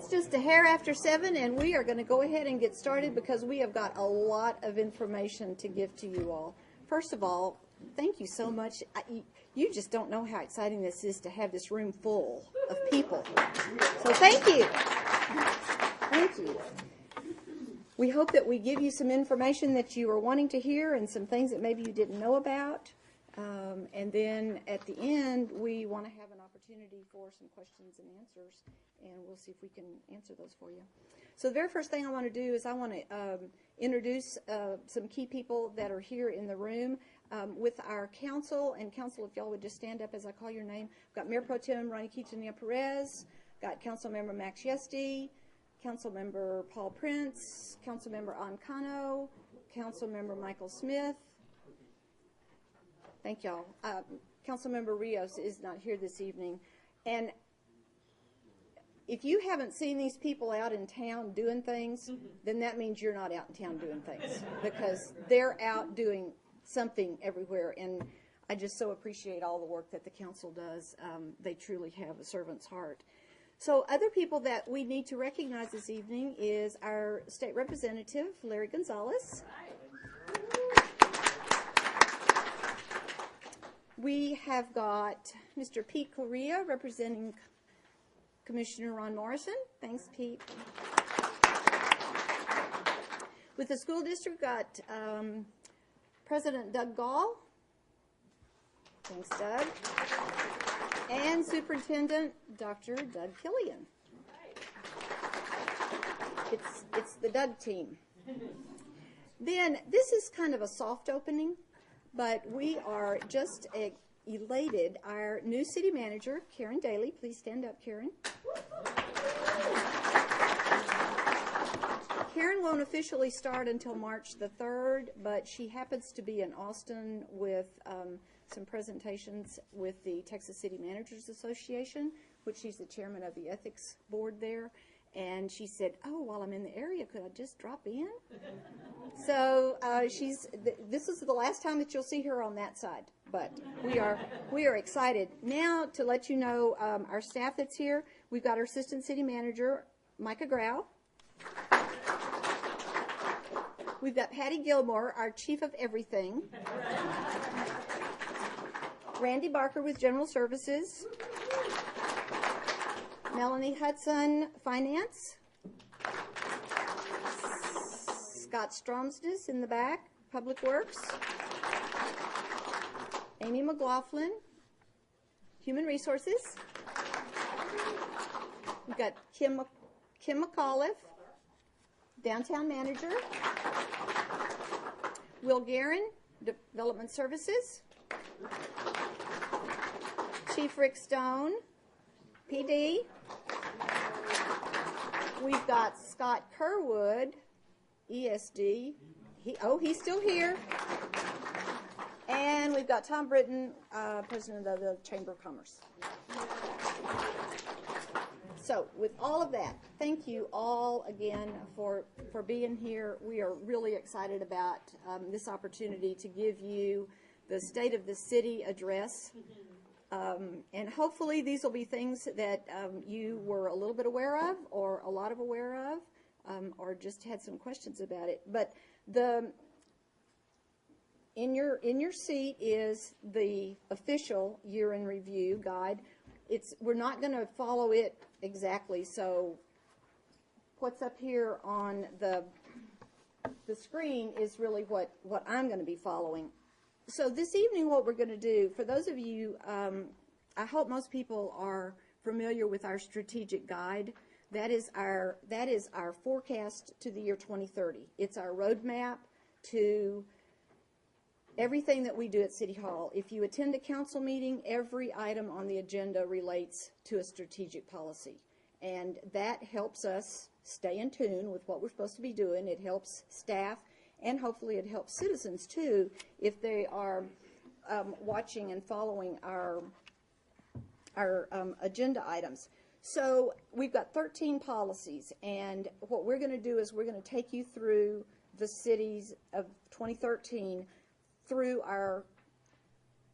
It's just a hair after 7, and we are going to go ahead and get started because we have got a lot of information to give to you all. First of all, thank you so much. You just don't know how exciting this is to have this room full of people. So thank you. Thank you. We hope that we give you some information that you are wanting to hear and some things that maybe you didn't know about. And then at the end, we want to have an opportunity for some questions and answers, and we'll see if we can answer those for you. So the very first thing I want to do is I want to introduce some key people that are here in the room with our council. And council, if y'all would just stand up as I call your name. We've got Mayor Pro Tem Ronnie Quintanilla-Perez, got Council Member Max Yesti, Council Member Paul Prince, Council Member Ann Cano, Council Member Michael Smith. Thank y'all. Council Member Rios is not here this evening. And if you haven't seen these people out in town doing things, then that means you're not out in town doing things, because they're out doing something everywhere. And I just so appreciate all the work that the council does. They truly have a servant's heart. So other people that we need to recognize this evening is our state representative, Larry Gonzalez. We have got Mr. Pete Correa representing Commissioner Ron Morrison. Thanks, Pete. With the school district, got President Doug Gall. Thanks, Doug. And Superintendent Dr. Doug Killian. It's the Doug team. Then this is kind of a soft opening, but we are just elated. Our new city manager, Karen Daly. Please stand up, Karen. Karen won't officially start until March the 3rd, but she happens to be in Austin with some presentations with the Texas City Managers Association, which she's the chairman of the ethics board there. And she said, oh, while I'm in the area, could I just drop in? So this is the last time that you'll see her on that side. But we are excited. Now, to let you know, our staff that's here, we've got our assistant city manager, Micah Grau. We've got Patty Gilmore, our chief of everything. Randy Barker with General Services. Melanie Hudson, Finance. Scott Stromsness in the back, Public Works. Amy McLaughlin, Human Resources. We've got Kim McAuliffe, Downtown Manager. Will Guerin, Development Services. Chief Rick Stone, PD. We've got Scott Kerwood, ESD. He's still here. And we've got Tom Britton, president of the Chamber of Commerce. So with all of that, thank you all again for being here. We are really excited about this opportunity to give you the State of the City address. And hopefully these will be things that you were a little bit aware of, or a lot of aware of, or just had some questions about it. But in your seat is the official year in review guide. We're not going to follow it exactly. So what's up here on the screen is really what I'm going to be following. So this evening what we're going to do, for those of you, I hope most people are familiar with our strategic guide. That is our forecast to the year 2030. It's our roadmap to everything that we do at City Hall. If you attend a council meeting, every item on the agenda relates to a strategic policy. And that helps us stay in tune with what we're supposed to be doing. It helps staff, and hopefully it helps citizens too if they are watching and following our agenda items. So we've got 13 policies, and what we're going to do is we're going to take you through the cities of 2013 through our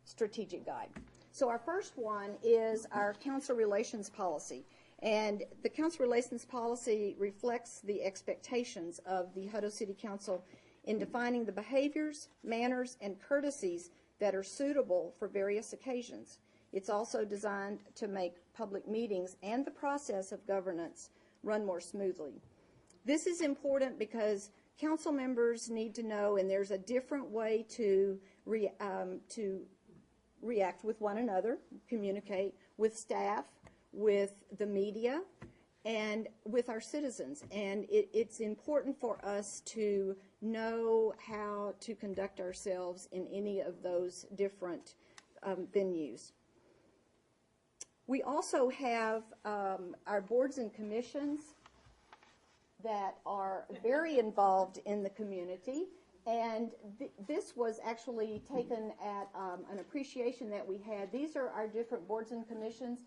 strategic guide. So our first one is our council relations policy. And the council relations policy reflects the expectations of the Hutto City Council in defining the behaviors, manners, and courtesies that are suitable for various occasions. It's also designed to make public meetings and the process of governance run more smoothly. This is important because council members need to know, and there's a different way to react with one another, communicate with staff, with the media, and with our citizens. And it's important for us to know how to conduct ourselves in any of those different venues. We also have our boards and commissions that are very involved in the community. And this was actually taken at an appreciation that we had. These are our different boards and commissions.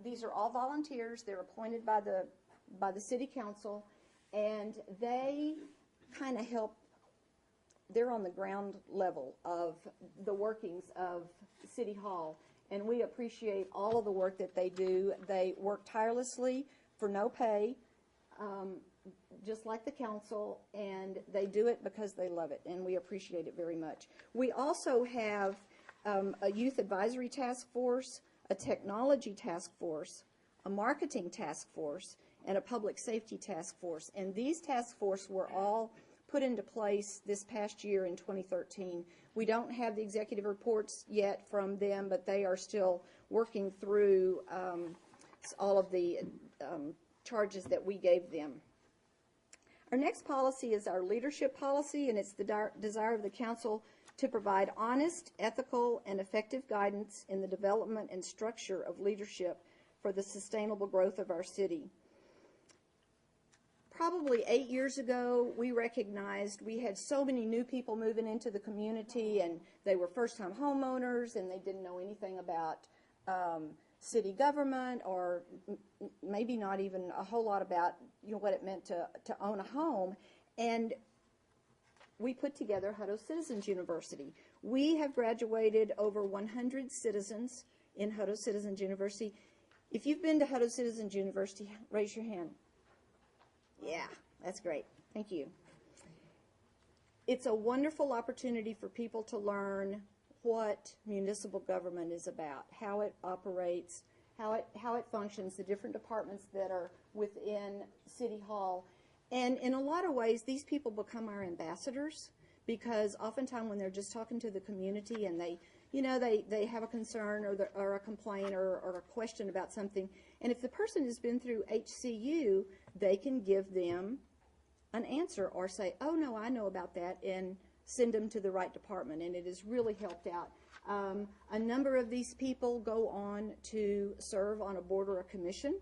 These are all volunteers. They're appointed by the city council, and they kind of help. They're on the ground level of the workings of City Hall, and we appreciate all of the work that they do. They work tirelessly for no pay, just like the council, and they do it because they love it, and we appreciate it very much. We also have a youth advisory task force, a technology task force, a marketing task force, and a public safety task force. And these task forces were all put into place this past year in 2013. We don't have the executive reports yet from them, but they are still working through all of the charges that we gave them. Our next policy is our leadership policy, and it's the desire of the council to provide honest, ethical, and effective guidance in the development and structure of leadership for the sustainable growth of our city. Probably 8 years ago, we recognized we had so many new people moving into the community, and they were first-time homeowners, and they didn't know anything about city government, or maybe not even a whole lot about what it meant to own a home. And we put together Hutto Citizens University. We have graduated over 100 citizens in Hutto Citizens University. If you've been to Hutto Citizens University, raise your hand. Yeah, that's great. Thank you. It's a wonderful opportunity for people to learn what municipal government is about, how it operates, how it functions, the different departments that are within City Hall. And in a lot of ways, these people become our ambassadors, because oftentimes when they're just talking to the community and they have a concern or a complaint or a question about something, and if the person has been through HCU, they can give them an answer or say, oh, no, I know about that, and send them to the right department, and it has really helped out. A number of these people go on to serve on a board or a commission,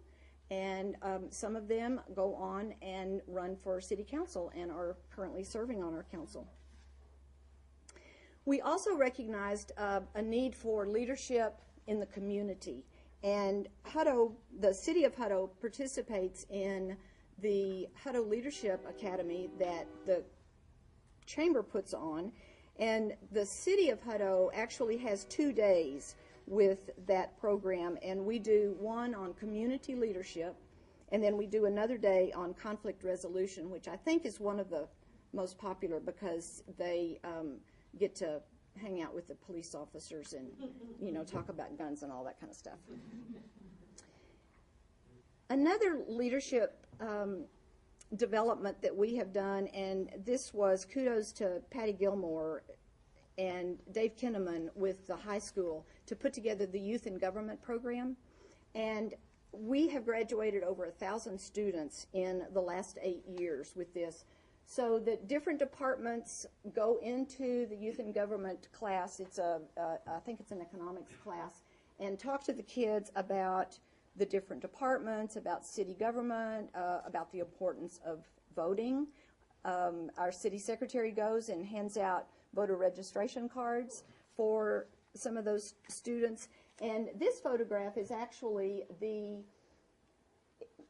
and some of them go on and run for city council and are currently serving on our council. We also recognized a need for leadership in the community, and Hutto, the City of Hutto, participates in the Hutto Leadership Academy that the Chamber puts on, and the City of Hutto actually has 2 days with that program, and we do one on community leadership, and then we do another day on conflict resolution, which I think is one of the most popular because they get to hang out with the police officers and talk about guns and all that kind of stuff. Another leadership development that we have done, and this was kudos to Patty Gilmore and Dave Kinnaman with the high school to put together the Youth in Government program, and we have graduated over 1,000 students in the last 8 years with this. So that different departments go into the Youth in Government class. It's I think it's an economics class, and talk to the kids about the different departments, about city government, about the importance of voting. Our city secretary goes and hands out voter registration cards for some of those students. And this photograph is actually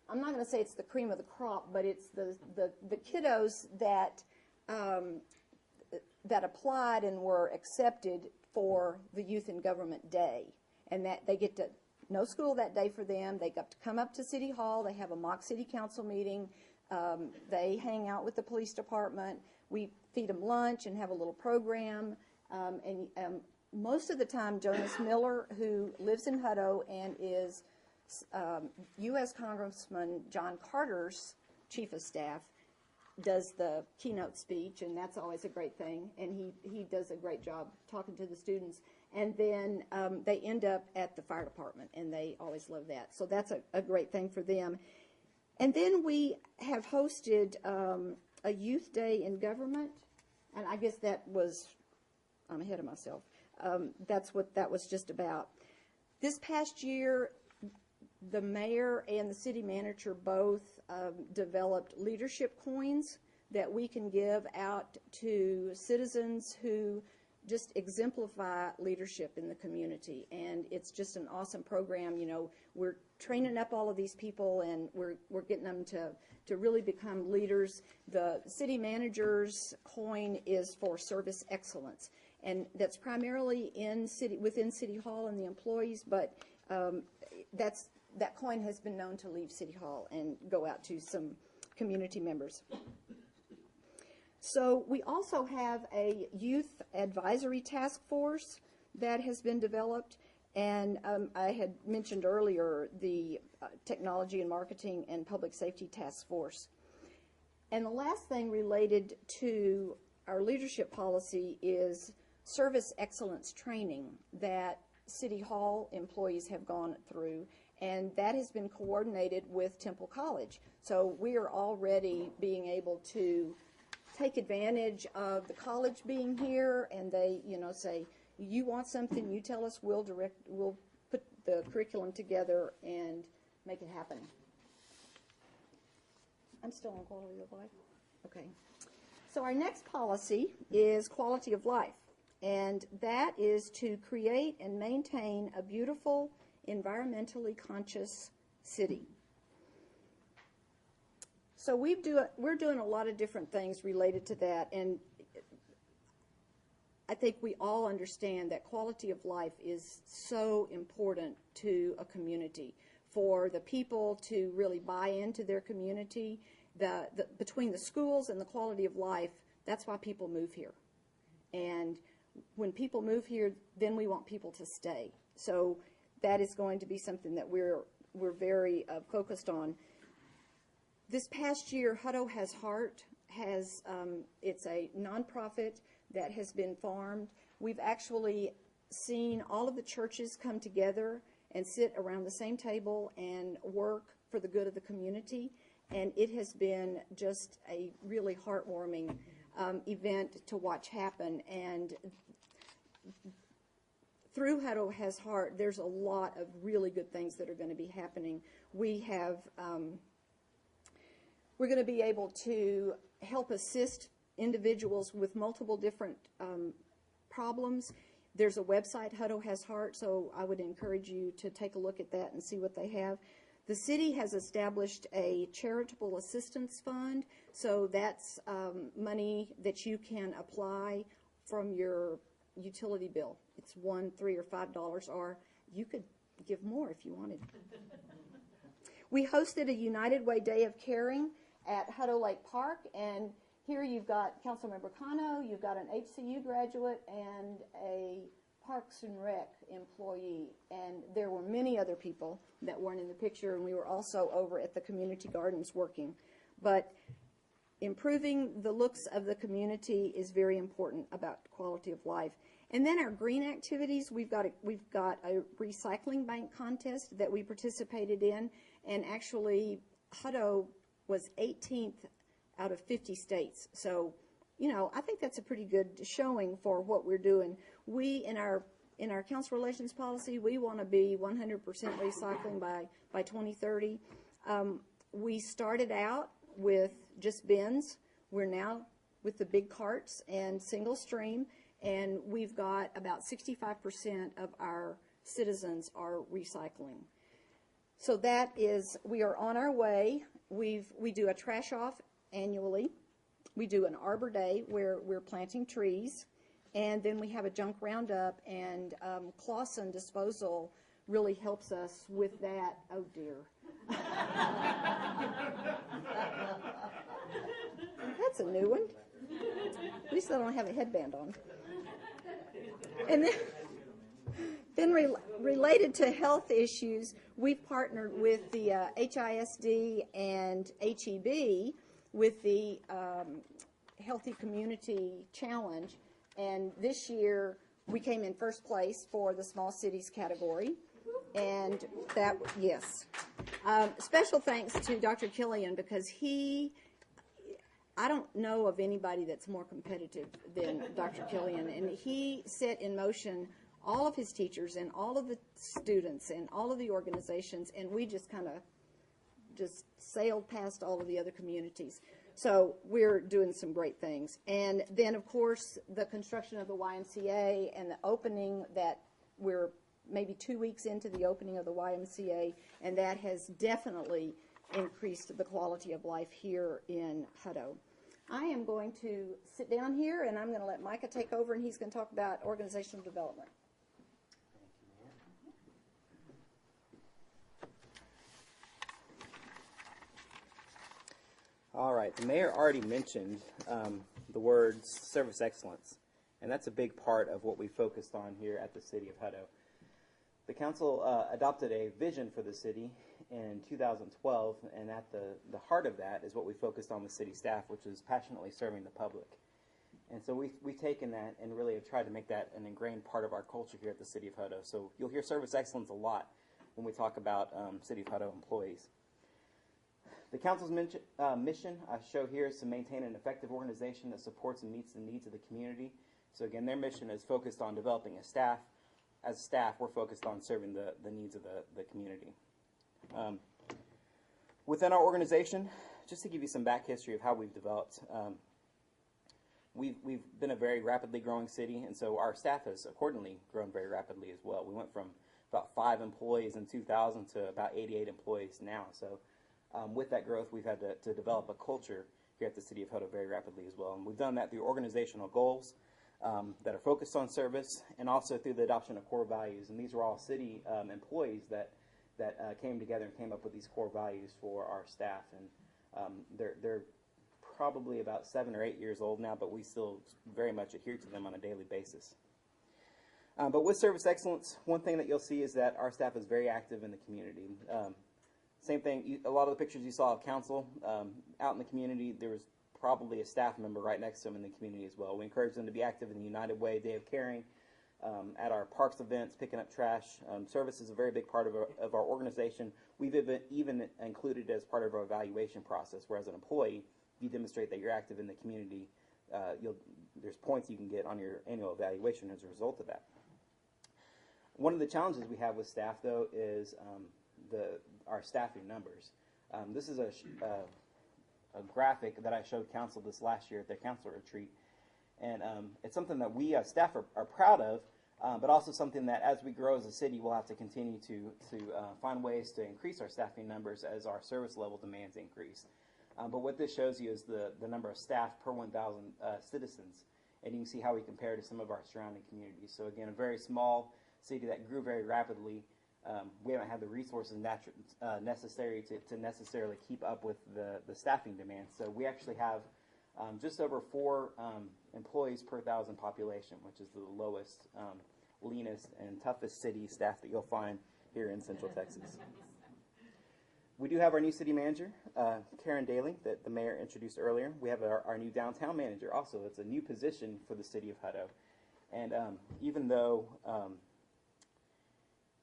I'm not going to say it's the cream of the crop, but it's the kiddos that that applied and were accepted for the Youth in Government Day, and that they get to no school that day for them. They got to come up to City Hall. They have a mock city council meeting. They hang out with the police department. We feed them lunch and have a little program. Most of the time, Jonas Miller, who lives in Hutto and is U.S. Congressman John Carter's chief of staff, does the keynote speech, and that's always a great thing. And he does a great job talking to the students. And then they end up at the fire department, and they always love that. So that's a great thing for them. And then we have hosted a youth day in government, and I guess I'm ahead of myself. That's what that was just about. This past year, the mayor and the city manager both developed leadership coins that we can give out to citizens who just exemplify leadership in the community. And it's just an awesome program. You know, we're training up all of these people, and we're getting them to really become leaders. The city manager's coin is for service excellence, and that's primarily within City Hall and the employees, but that coin has been known to leave City Hall and go out to some community members. So we also have a youth advisory task force that has been developed, and I had mentioned earlier the technology and marketing and public safety task force. And the last thing related to our leadership policy is service excellence training that City Hall employees have gone through, and that has been coordinated with Temple College. So we are already being able to take advantage of the college being here, and they, say, you want something, you tell us, we'll put the curriculum together and make it happen. I'm still on quality of life? Okay. So our next policy is quality of life, and that is to create and maintain a beautiful, environmentally conscious city. So we're doing a lot of different things related to that, and I think we all understand that quality of life is so important to a community. For the people to really buy into their community, between the schools and the quality of life, that's why people move here. And when people move here, then we want people to stay. So that is going to be something that we're very focused on. This past year, Hutto Has Heart it's a nonprofit that has been formed. We've actually seen all of the churches come together and sit around the same table and work for the good of the community. And it has been just a really heartwarming event to watch happen. And through Hutto Has Heart, there's a lot of really good things that are going to be happening. We're going to be able to help assist individuals with multiple different problems. There's a website, Hutto Has Heart, so I would encourage you to take a look at that and see what they have. The city has established a charitable assistance fund, so that's money that you can apply from your utility bill. It's $1, $3, or $5, or you could give more if you wanted. We hosted a United Way Day of Caring at Hutto Lake Park, and here you've got Councilmember Cano, you've got an HCU graduate, and a Parks and Rec employee, and there were many other people that weren't in the picture, and we were also over at the community gardens working. But improving the looks of the community is very important about quality of life. And then our green activities, we've got a recycling bank contest that we participated in, and actually Hutto was 18th out of 50 states. So, I think that's a pretty good showing for what we're doing. We, in our council relations policy, we want to be 100% recycling by 2030. We started out with just bins. We're now with the big carts and single stream, and we've got about 65% of our citizens are recycling. So we are on our way. We do a trash off annually. We do an Arbor Day where we're planting trees, and then we have a junk roundup and Clawson disposal really helps us with that. Oh, dear. That's a new one. At least I don't have a headband on. And then related to health issues, we've partnered with the HISD and HEB with the Healthy Community Challenge. And this year, we came in first place for the small cities category. And that, yes. Special thanks to Dr. Killian, because I don't know of anybody that's more competitive than Dr. Killian. And he set in motion all of his teachers and all of the students and all of the organizations, and we just kind of just sailed past all of the other communities. So we're doing some great things. And then, of course, the construction of the YMCA and the opening, that we're maybe 2 weeks into the opening of the YMCA, and that has definitely increased the quality of life here in Hutto. I am going to sit down here, and I'm going to let Micah take over, and he's going to talk about organizational development. All right, the mayor already mentioned the words service excellence, and that's a big part of what we focused on here at the City of Hutto. The council adopted a vision for the city in 2012, and at the heart of that is what we focused on with city staff, which is passionately serving the public. And so we've taken that and really have tried to make that an ingrained part of our culture here at the City of Hutto. So you'll hear service excellence a lot when we talk about City of Hutto employees. The council's mission I show here is to maintain an effective organization that supports and meets the needs of the community. So again, their mission is focused on developing a staff. As staff, we're focused on serving the needs of the community. Within our organization, just to give you some back history of how we've developed, we've been a very rapidly growing city, and so our staff has accordingly grown very rapidly as well. We went from about 5 employees in 2000 to about 88 employees now. So with that growth, we've had to develop a culture here at the City of Hutto very rapidly as well. And we've done that through organizational goals that are focused on service, and also through the adoption of core values. And these were all city employees that came together and came up with these core values for our staff. And they're probably about 7 or 8 years old now, but we still very much adhere to them on a daily basis. But with service excellence, one thing that you'll see is that our staff is very active in the community. Same thing, a lot of the pictures you saw of council out in the community, there was probably a staff member right next to them in the community as well. We encourage them to be active in the United Way Day of Caring, at our parks events, picking up trash. Service is a very big part of our organization. We've even included it as part of our evaluation process, where as an employee, if you demonstrate that you're active in the community, there's points you can get on your annual evaluation as a result of that. One of the challenges we have with staff, though, is our staffing numbers. This is a graphic that I showed council this last year at their council retreat, and it's something that we as staff are proud of, but also something that as we grow as a city, we'll have to continue to find ways to increase our staffing numbers as our service level demands increase. But what this shows you is the number of staff per 1,000 citizens, and you can see how we compare to some of our surrounding communities. So again, a very small city that grew very rapidly. We haven't had the resources necessary to necessarily keep up with the staffing demands. So we actually have just over 4 employees per 1,000 population, which is the lowest, leanest, and toughest city staff that you'll find here in Central Texas. We do have our new city manager, Karen Daly, that the mayor introduced earlier. We have our new downtown manager also. It's a new position for the City of Hutto. And even though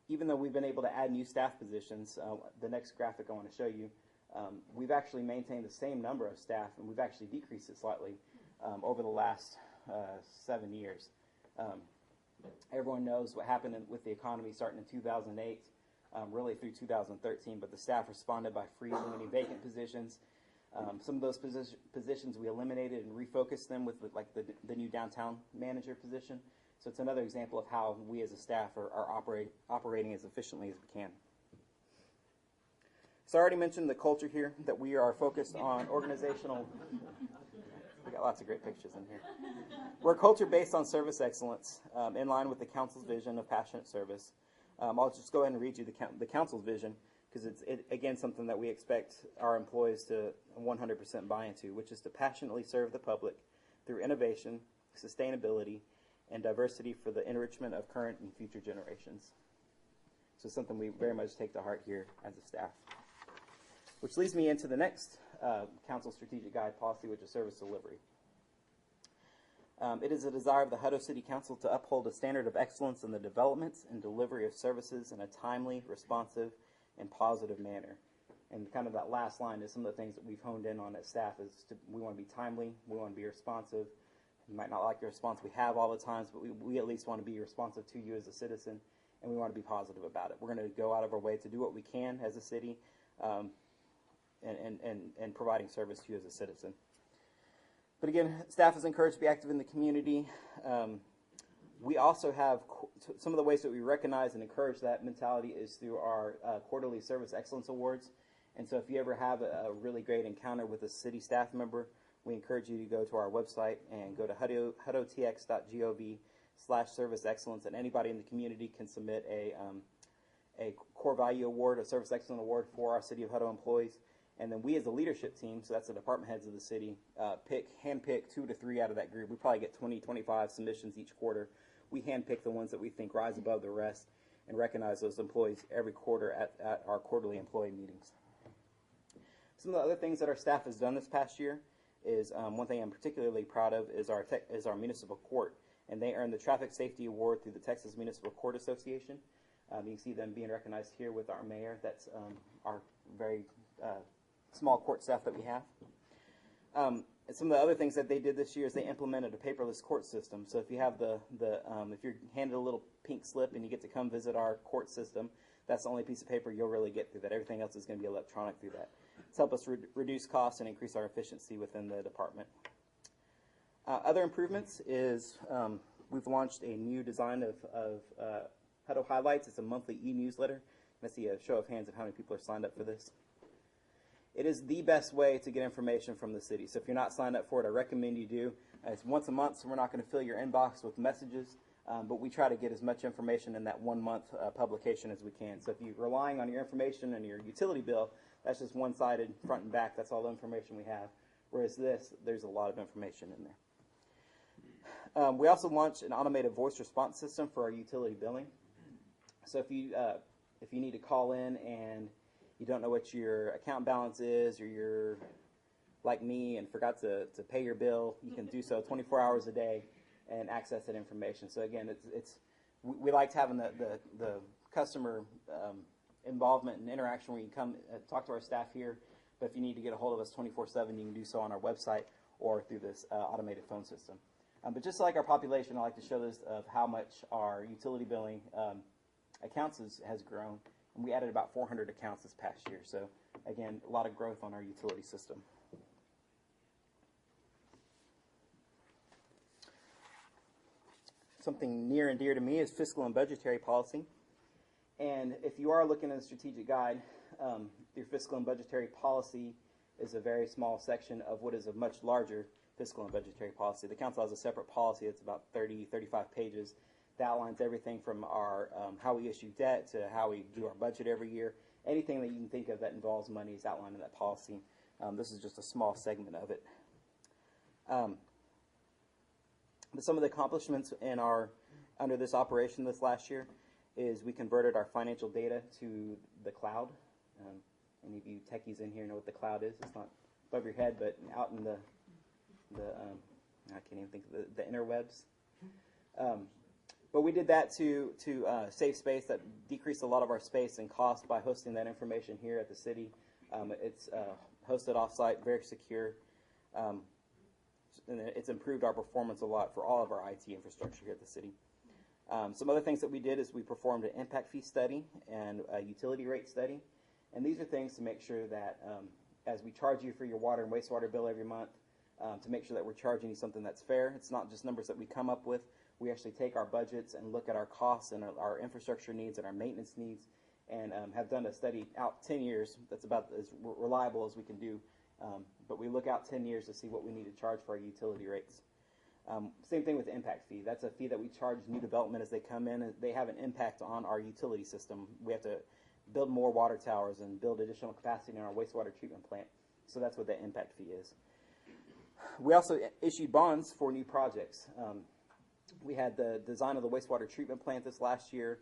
we've been able to add new staff positions, the next graphic I want to show you, we've actually maintained the same number of staff, and we've actually decreased it slightly over the last 7 years. Everyone knows what happened with the economy starting in 2008, really through 2013, but the staff responded by freezing any vacant positions. Some of those positions we eliminated and refocused them with like the new downtown manager position. So it's another example of how we as a staff are operating as efficiently as we can. So I already mentioned the culture here, that we are focused on organizational. We got lots of great pictures in here. We're a culture based on service excellence, in line with the council's vision of passionate service. I'll just go ahead and read you the council's vision, because it's, again, something that we expect our employees to 100% buy into, which is to passionately serve the public through innovation, sustainability, and diversity for the enrichment of current and future generations. So something we very much take to heart here as a staff. Which leads me into the next council strategic guide policy, which is service delivery. It is a desire of the Hutto City Council to uphold a standard of excellence in the development and delivery of services in a timely, responsive, and positive manner. And kind of that last line is some of the things that we've honed in on as staff is we want to be timely, we want to be responsive. You might not like the response we have all the times, but we at least want to be responsive to you as a citizen, and we want to be positive about it. We're going to go out of our way to do what we can as a city and providing service to you as a citizen. But again, staff is encouraged to be active in the community. We also have some of the ways that we recognize and encourage that mentality is through our quarterly Service Excellence Awards. And so if you ever have a really great encounter with a city staff member, we encourage you to go to our website and go to huttotx.gov/service excellence, and anybody in the community can submit a core value award, a service excellence award for our City of Hutto employees. And then we as a leadership team, so that's the department heads of the city, handpick 2 to 3 out of that group. We probably get 20, 25 submissions each quarter. We handpick the ones that we think rise above the rest and recognize those employees every quarter at our quarterly employee meetings. Some of the other things that our staff has done this past year is one thing I'm particularly proud of is our municipal court. And they earned the Traffic Safety Award through the Texas Municipal Court Association. You can see them being recognized here with our mayor. That's our very small court staff that we have. And some of the other things that they did this year is they implemented a paperless court system. So if you have if you're handed a little pink slip and you get to come visit our court system, that's the only piece of paper you'll really get through that. Everything else is going to be electronic through that. It's helped us reduce costs and increase our efficiency within the department. Other improvements is we've launched a new design of Hutto Highlights. It's a monthly e-newsletter. Let's see a show of hands of how many people are signed up for this. It is the best way to get information from the city. So if you're not signed up for it, I recommend you do. It's once a month, so we're not going to fill your inbox with messages, but we try to get as much information in that 1 month publication as we can. So if you're relying on your information and your utility bill, that's just one-sided, front and back. That's all the information we have. Whereas this, there's a lot of information in there. We also launched an automated voice response system for our utility billing. So if you need to call in and you don't know what your account balance is, or you're like me and forgot to pay your bill, you can do so 24 hours a day and access that information. So again, we liked having the customer involvement and interaction where you can come talk to our staff here, but if you need to get a hold of us 24/7, you can do so on our website or through this automated phone system. But just like our population, I like to show this of how much our utility billing accounts has grown. And we added about 400 accounts this past year. So again, a lot of growth on our utility system. Something near and dear to me is fiscal and budgetary policy. And if you are looking at a strategic guide, your fiscal and budgetary policy is a very small section of what is a much larger fiscal and budgetary policy. The council has a separate policy that's about 30, 35 pages that outlines everything from our how we issue debt to how we do our budget every year. Anything that you can think of that involves money is outlined in that policy. This is just a small segment of it. But some of the accomplishments under this operation this last year is we converted our financial data to the cloud. Any of you techies in here know what the cloud is. It's not above your head, but out in the I can't even think of the interwebs. But we did that to save space. That decreased a lot of our space and cost by hosting that information here at the city. It's hosted offsite, very secure. And it's improved our performance a lot for all of our IT infrastructure here at the city. Some other things that we did is we performed an impact fee study and a utility rate study. And these are things to make sure that as we charge you for your water and wastewater bill every month, to make sure that we're charging you something that's fair. It's not just numbers that we come up with. We actually take our budgets and look at our costs and our infrastructure needs and our maintenance needs, and have done a study out 10 years that's about as reliable as we can do. But we look out 10 years to see what we need to charge for our utility rates. Same thing with the impact fee. That's a fee that we charge new development as they come in, and they have an impact on our utility system. We have to build more water towers and build additional capacity in our wastewater treatment plant. So that's what that impact fee is. We also issued bonds for new projects. We had the design of the wastewater treatment plant this last year,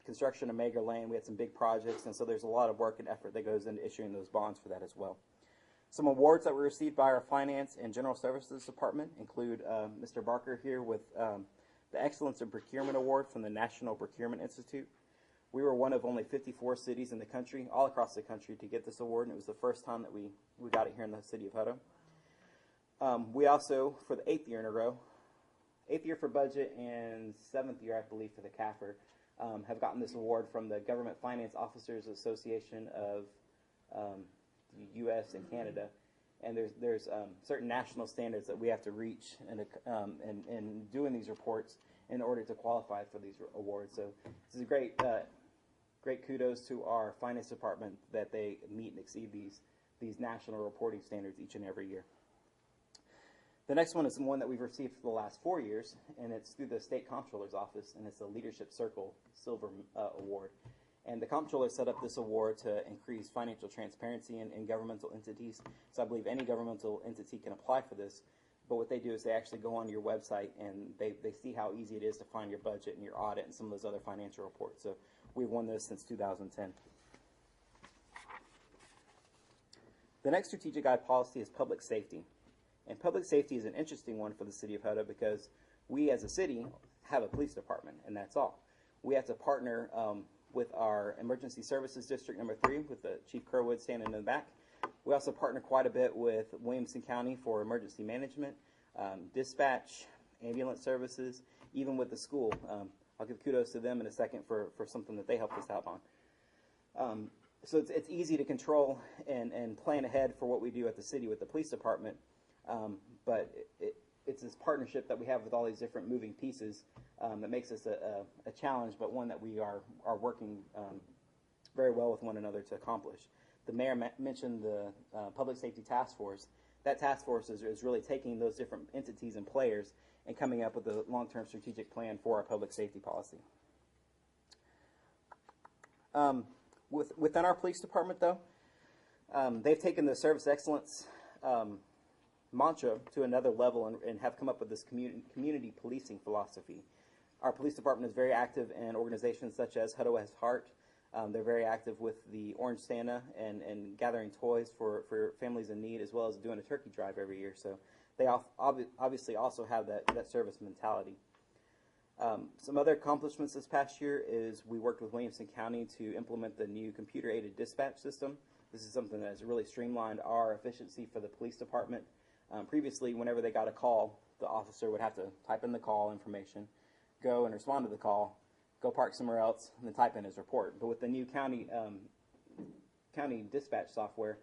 construction of Mager Lane. We had some big projects, and so there's a lot of work and effort that goes into issuing those bonds for that as well. Some awards that were received by our Finance and General Services Department include Mr. Barker here with the Excellence in Procurement Award from the National Procurement Institute. We were one of only 54 cities in the country, all across the country, to get this award, and it was the first time that we got it here in the city of Hutto. We also, for the 8th year in a row, 8th year for budget and 7th year, I believe, for the CAFR, have gotten this award from the Government Finance Officers Association of the U.S. and Canada. And there's certain national standards that we have to reach in doing these reports in order to qualify for these awards. So this is a great kudos to our finance department that they meet and exceed these national reporting standards each and every year. The next one is the one that we've received for the last 4 years, and it's through the State Comptroller's Office, and it's the Leadership Circle Silver Award. And the Comptroller set up this award to increase financial transparency in governmental entities. So I believe any governmental entity can apply for this. But what they do is they actually go on your website and they see how easy it is to find your budget and your audit and some of those other financial reports. So we've won this since 2010. The next strategic guide policy is public safety. And public safety is an interesting one for the city of Hutto because we as a city have a police department, and that's all. We have to partner with our Emergency Services District number 3 with the Chief Kerwood standing in the back. We also partner quite a bit with Williamson County for emergency management, dispatch, ambulance services, even with the school. I'll give kudos to them in a second for something that they helped us out on. So it's easy to control and plan ahead for what we do at the city with the police department, but it's this partnership that we have with all these different moving pieces that makes us a challenge, but one that we are working very well with one another to accomplish. The mayor mentioned the Public Safety Task Force. That task force is really taking those different entities and players and coming up with a long-term strategic plan for our public safety policy. Within our police department, though, they've taken the service excellence mantra to another level and have come up with this community policing philosophy. Our police department is very active in organizations such as Hutto Has Heart. They're very active with the Orange Santa and gathering toys for families in need, as well as doing a turkey drive every year. So they obviously also have that service mentality. Some other accomplishments this past year is we worked with Williamson County to implement the new computer-aided dispatch system. This is something that has really streamlined our efficiency for the police department. Previously, whenever they got a call, the officer would have to type in the call information, go and respond to the call, go park somewhere else, and then type in his report. But with the new county dispatch software,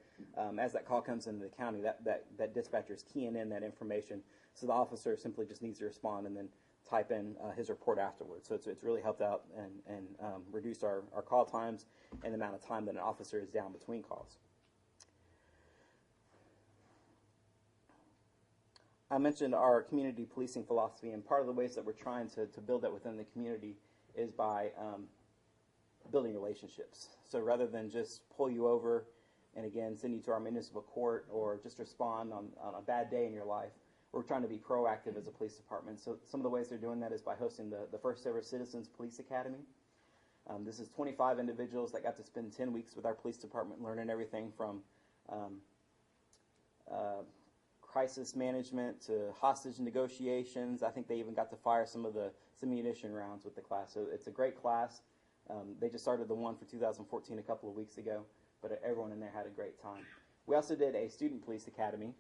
as that call comes into the county, that dispatcher is keying in that information, so the officer simply just needs to respond and then type in his report afterwards. So it's really helped out and reduced our call times and the amount of time that an officer is down between calls. I mentioned our community policing philosophy, and part of the ways that we're trying to build that within the community is by building relationships. So rather than just pull you over and again send you to our municipal court or just respond on a bad day in your life, we're trying to be proactive as a police department. So some of the ways they're doing that is by hosting the first ever Citizens Police Academy. This is 25 individuals that got to spend 10 weeks with our police department learning everything from crisis management to hostage negotiations. I think they even got to fire some ammunition rounds with the class. So it's a great class. They just started the one for 2014 a couple of weeks ago, but everyone in there had a great time. We also did a student police academy.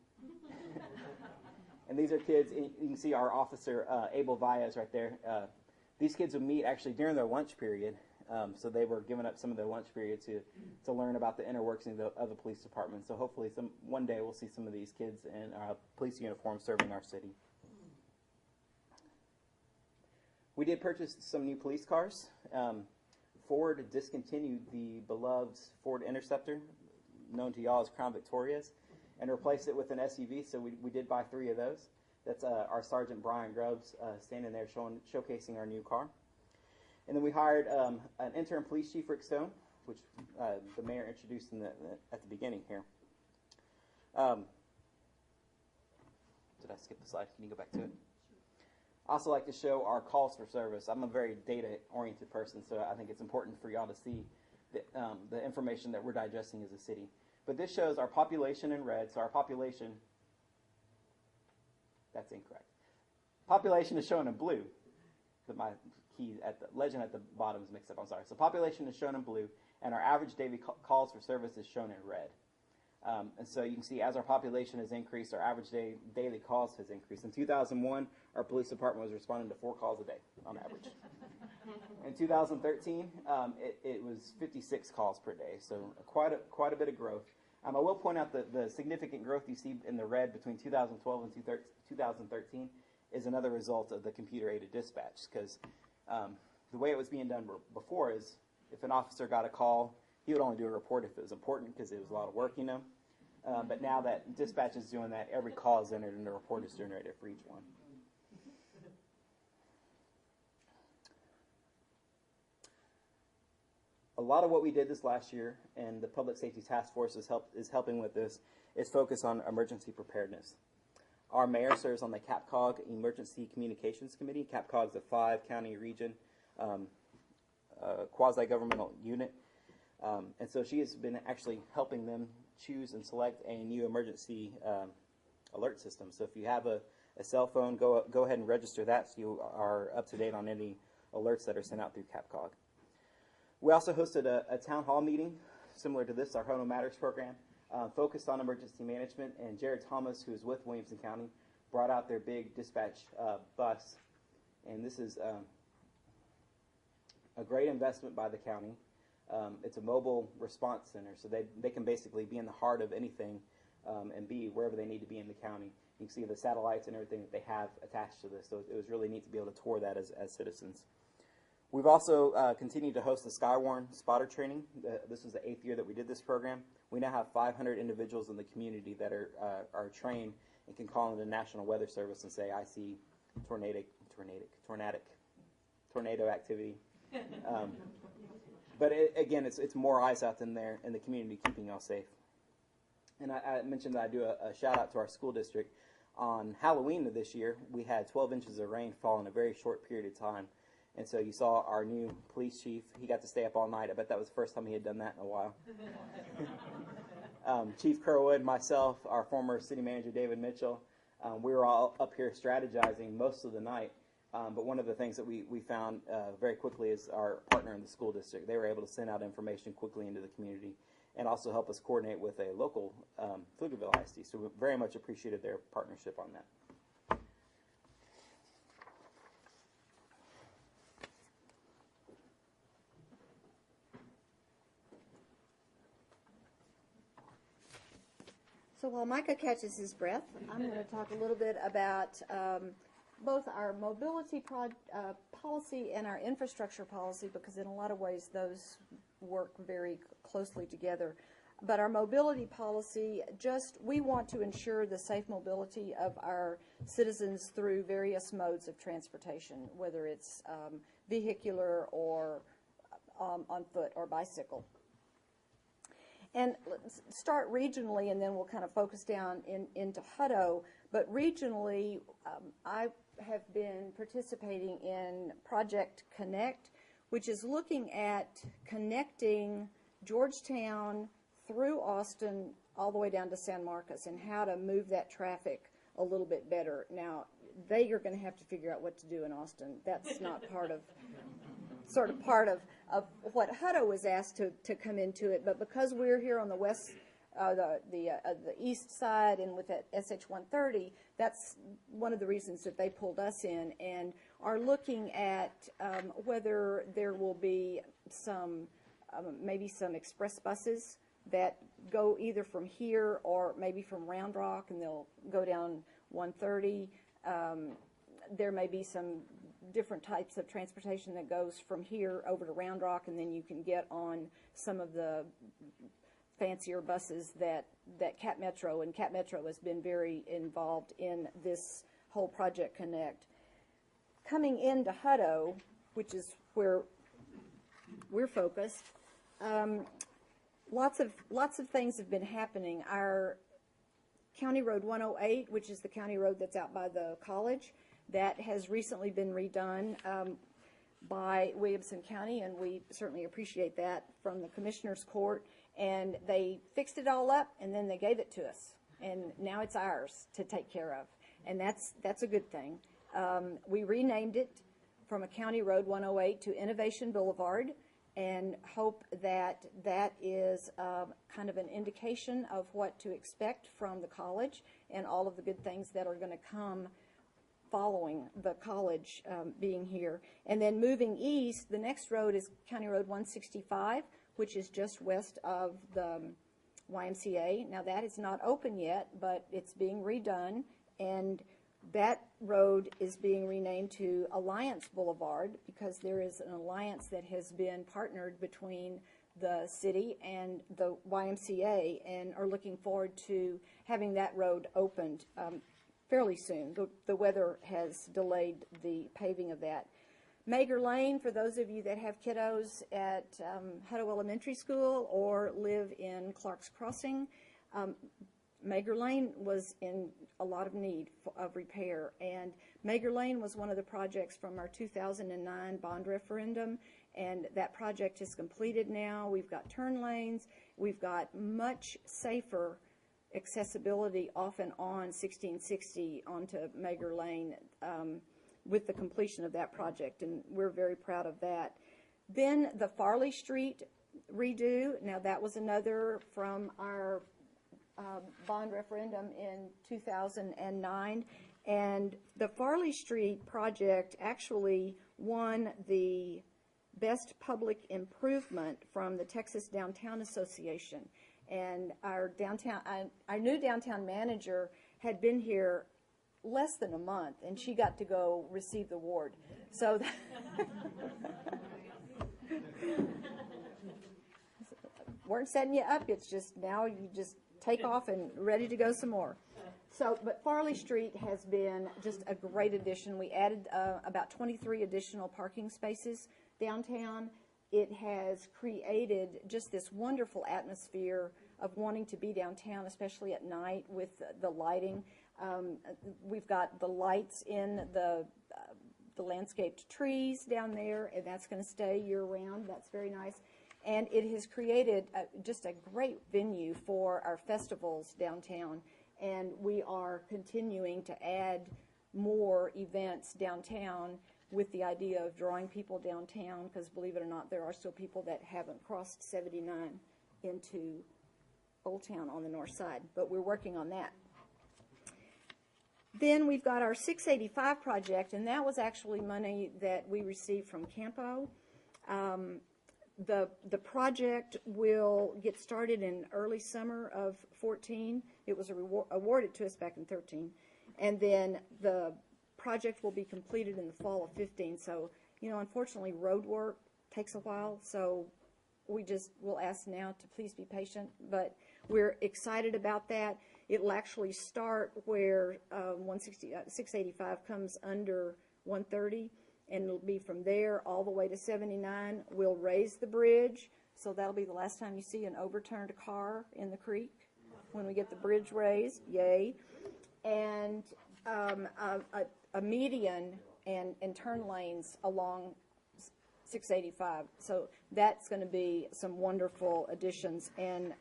And these are kids, you can see our officer, Abel Valles right there. These kids would meet actually during their lunch period. So they were giving up some of their lunch period to learn about the inner workings of the police department. So hopefully one day we'll see some of these kids in police uniforms serving our city. We did purchase some new police cars. Ford discontinued the beloved Ford Interceptor, known to y'all as Crown Victorias, and replaced it with an SUV, so we did buy 3 of those. That's our Sergeant Brian Grubbs standing there showcasing our new car. And then we hired an interim police chief, Rick Stone, which the mayor introduced at the beginning here. Did I skip the slide? Can you go back to it? I also like to show our calls for service. I'm a very data-oriented person, so I think it's important for y'all to see the information that we're digesting as a city. But this shows our population in red. So our population, that's incorrect. Population is shown in blue. My key at the legend at the bottom is mixed up. I'm sorry. So population is shown in blue, and our average daily calls for service is shown in red. And so you can see as our population has increased, our average daily calls has increased. In 2001, our police department was responding to 4 calls a day on average. In 2013, it was 56 calls per day, so quite a bit of growth. I will point out that the significant growth you see in the red between 2012 and 2013 is another result of the computer-aided dispatch, because the way it was being done before is if an officer got a call, he would only do a report if it was important because it was a lot of work, you know. But now that dispatch is doing that, every call is entered and a report is generated for each one. A lot of what we did this last year, and the Public Safety Task Force is helping with this, is focus on emergency preparedness. Our mayor serves on the CAPCOG Emergency Communications Committee. CAPCOG is a 5-county region, quasi-governmental unit. And so she has been actually helping them choose and select a new emergency alert system. So if you have a cell phone, go ahead and register that so you are up to date on any alerts that are sent out through CAPCOG. We also hosted a town hall meeting similar to this, our Hutto Matters program, focused on emergency management. And Jared Thomas, who is with Williamson County, brought out their big dispatch bus. And this is a great investment by the county. It's a mobile response center, so they can basically be in the heart of anything and be wherever they need to be in the county. You can see the satellites and everything that they have attached to this, so it was really neat to be able to tour that as citizens. We've also continued to host the Skywarn spotter training. This was the 8th year that we did this program. We now have 500 individuals in the community that are trained and can call in the National Weather Service and say, I see tornado activity. But again, it's more eyes out there in the community keeping y'all safe. And I mentioned that I do a shout out to our school district. On Halloween of this year, we had 12 inches of rain fall in a very short period of time. And so you saw our new police chief. He got to stay up all night. I bet that was the first time he had done that in a while. Chief Kerwood, myself, our former city manager, David Mitchell, we were all up here strategizing most of the night. But one of the things that we found very quickly is our partner in the school district. They were able to send out information quickly into the community and also help us coordinate with a local Pflugerville ISD. So we very much appreciated their partnership on that. So while Micah catches his breath, I'm going to talk a little bit about both our mobility policy and our infrastructure policy, because in a lot of ways those work very closely together. But our mobility policy, we want to ensure the safe mobility of our citizens through various modes of transportation, whether it's vehicular or on foot or bicycle. And let's start regionally, and then we'll kind of focus down into Hutto. But regionally, I have been participating in Project Connect, which is looking at connecting Georgetown through Austin all the way down to San Marcos and how to move that traffic a little bit better. Now, they are going to have to figure out what to do in Austin. That's not part of what Hutto was asked to come into it, but because we're here on the west, the east side, and with that SH-130, that's one of the reasons that they pulled us in and are looking at whether there will be maybe some express buses that go either from here or maybe from Round Rock, and they'll go down 130. There may be some different types of transportation that goes from here over to Round Rock, and then you can get on some of the fancier buses that Cap Metro, and Cap Metro has been very involved in this whole project connect. Coming into Hutto, which is where we're focused, lots of things have been happening. Our County Road 108, which is the county road that's out by the college, that has recently been redone by Williamson County, and we certainly appreciate that, from the Commissioner's Court. And they fixed it all up, and then they gave it to us. And now it's ours to take care of. And that's a good thing. We renamed it from a County Road 108 to Innovation Boulevard, and hope that that is kind of an indication of what to expect from the college and all of the good things that are going to come following the college being here. And then moving east, the next road is County Road 165, which is just west of the YMCA. Now that is not open yet, but it's being redone, and that road is being renamed to Alliance Boulevard because there is an alliance that has been partnered between the city and the YMCA, and are looking forward to having that road opened fairly soon. The weather has delayed the paving of that. Mager Lane, for those of you that have kiddos at Hutto Elementary School or live in Clark's Crossing, Mager Lane was in a lot of need of repair, and Mager Lane was one of the projects from our 2009 bond referendum, and that project is completed now. We've got turn lanes, we've got much safer accessibility off and on 1660 onto Mager Lane with the completion of that project, and we're very proud of that. Then the Farley Street redo, now that was another from our bond referendum in 2009, and the Farley Street project actually won the Best Public Improvement from the Texas Downtown Association. And our new downtown manager had been here less than a month, and she got to go receive the award. So weren't setting you up, it's just now you just take off and ready to go some more. So, but Farley Street has been just a great addition. We added about 23 additional parking spaces downtown. It has created just this wonderful atmosphere of wanting to be downtown, especially at night with the lighting. We've got the lights in the landscaped trees down there, and that's going to stay year-round. That's very nice. And it has created just a great venue for our festivals downtown. And we are continuing to add more events downtown with the idea of drawing people downtown, because believe it or not, there are still people that haven't crossed 79 into Old Town on the north side. But we're working on that. Then we've got our 685 project, and that was actually money that we received from Campo. The project will get started in early summer of 14. It was awarded to us back in 13. And then the project will be completed in the fall of 15. So, you know, unfortunately, road work takes a while. So we'll ask now to please be patient. But we're excited about that. It'll actually start where 685 comes under 130. And it'll be from there all the way to 79. We'll raise the bridge, so that'll be the last time you see an overturned car in the creek when we get the bridge raised. Yay. And a median and turn lanes along 685. So that's going to be some wonderful additions, and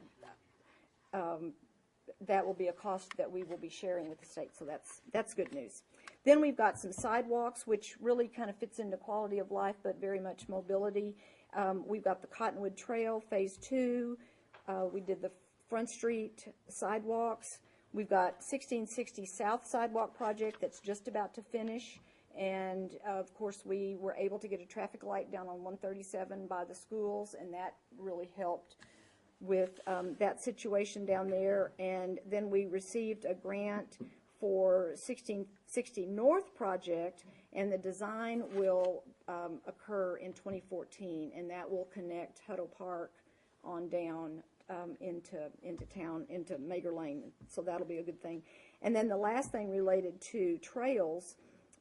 that will be a cost that we will be sharing with the state, so that's good news. Then we've got some sidewalks, which really kind of fits into quality of life, but very much mobility. We've got the Cottonwood Trail, Phase 2. We did the Front Street sidewalks. We've got 1660 South Sidewalk project that's just about to finish. And, of course, we were able to get a traffic light down on 137 by the schools, and that really helped with that situation down there. And then we received a grant for 1660 North project, and the design will occur in 2014, and that will connect Hutto Park on down into town, into Mager Lane. So that'll be a good thing. And then the last thing related to trails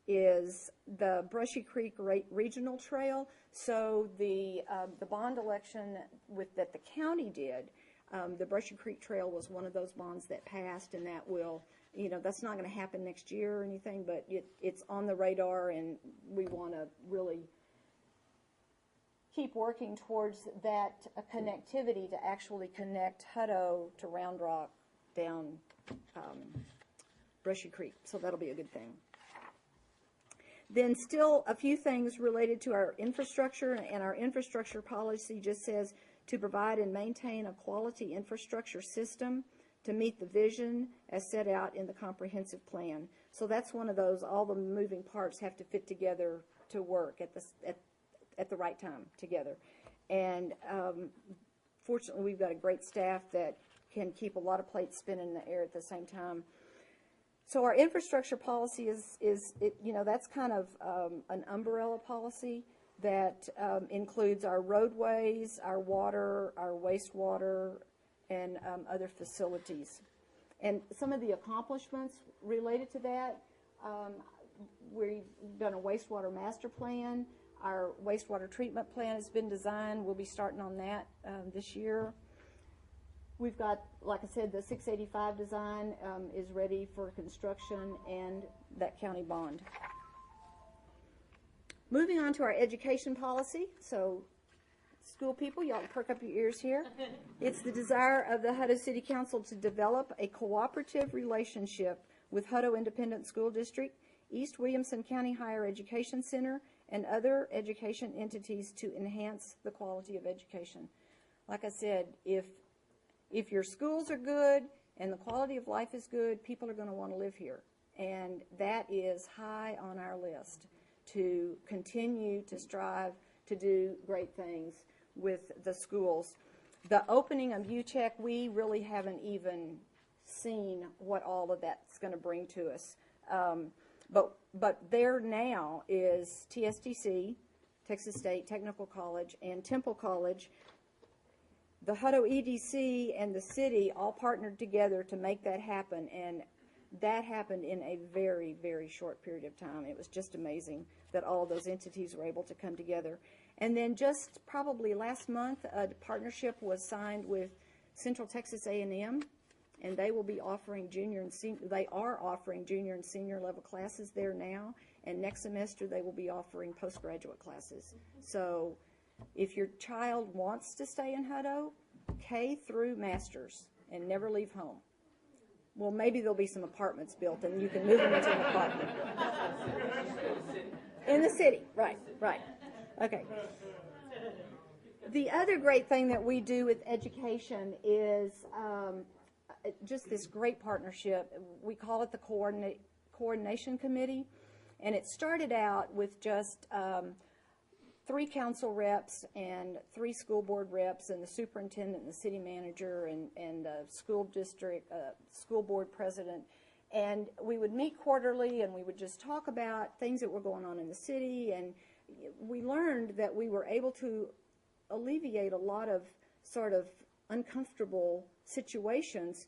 is the Brushy Creek Regional Trail. So the bond election that the county did, the Brushy Creek Trail was one of those bonds that passed, and that will, that's not going to happen next year or anything, but it's on the radar, and we want to really keep working towards that connectivity to actually connect Hutto to Round Rock down Brushy Creek. So that'll be a good thing. Then still a few things related to our infrastructure, and our infrastructure policy just says to provide and maintain a quality infrastructure system to meet the vision as set out in the comprehensive plan. So that's one of those, all the moving parts have to fit together to work at the right time together. And fortunately, we've got a great staff that can keep a lot of plates spinning in the air at the same time. So our infrastructure policy that's kind of an umbrella policy that includes our roadways, our water, our wastewater, and other facilities. And some of the accomplishments related to that, we've done a wastewater master plan. Our wastewater treatment plan has been designed. We'll be starting on that this year. We've got, like I said, the 685 design is ready for construction, and that county bond. Moving on to our education policy. So, school people, y'all perk up your ears here. It's the desire of the Hutto City Council to develop a cooperative relationship with Hutto Independent School District, East Williamson County Higher Education Center, and other education entities to enhance the quality of education. Like I said, if your schools are good and the quality of life is good, people are going to want to live here. And that is high on our list, to continue to strive to do great things with the schools. The opening of UTEC, we really haven't even seen what all of that's going to bring to us. But there now is TSTC, Texas State Technical College, and Temple College. The Hutto EDC and the city all partnered together to make that happen, and that happened in a very, very short period of time. It was just amazing that all of those entities were able to come together. And then just probably last month, a partnership was signed with Central Texas A&M, and they will be offering they are offering junior and senior level classes there now, and next semester they will be offering postgraduate classes. So if your child wants to stay in Hutto, K through Masters, and never leave home. Well, maybe there'll be some apartments built, and you can move them into an apartment. In the city, right. Okay. The other great thing that we do with education is just this great partnership. We call it the Coordination Committee, and it started out with just 3 council reps and 3 school board reps and the superintendent and the city manager and the school district, school board president. And we would meet quarterly, and we would just talk about things that were going on in the city. And we learned that we were able to alleviate a lot of sort of uncomfortable situations